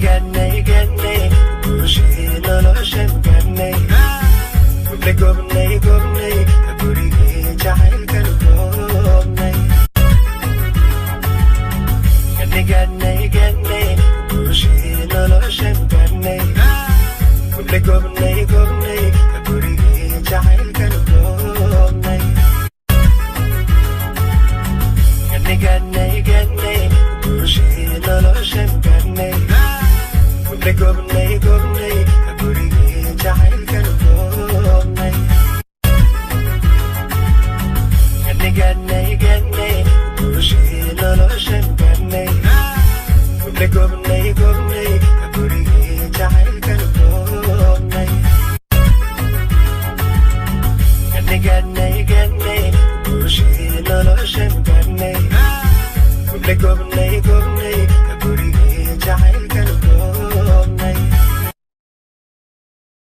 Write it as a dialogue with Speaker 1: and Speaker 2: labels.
Speaker 1: Ganni, ganni, Gushi, Noloshan, ganni. Gobney, gobney, Guri, Jahil, Gobney. Ganni, ganni, ganni, Gushi, Noloshan, ganni. Gobney, gobney, Guri, Jahil, Gobney. Ganni, ganni, ganni, Gushi, Noloshan, ganni. Gobney, gobney, Guri, Jahil, Gobney. Ganni, ganni, ganni, Gushi, Noloshan, ganni. Gobney, gobney, Guri, Jahil, Gobney. Ganni, ganni, ganni, Gushi, Noloshan, ganni. Gobney, gobney,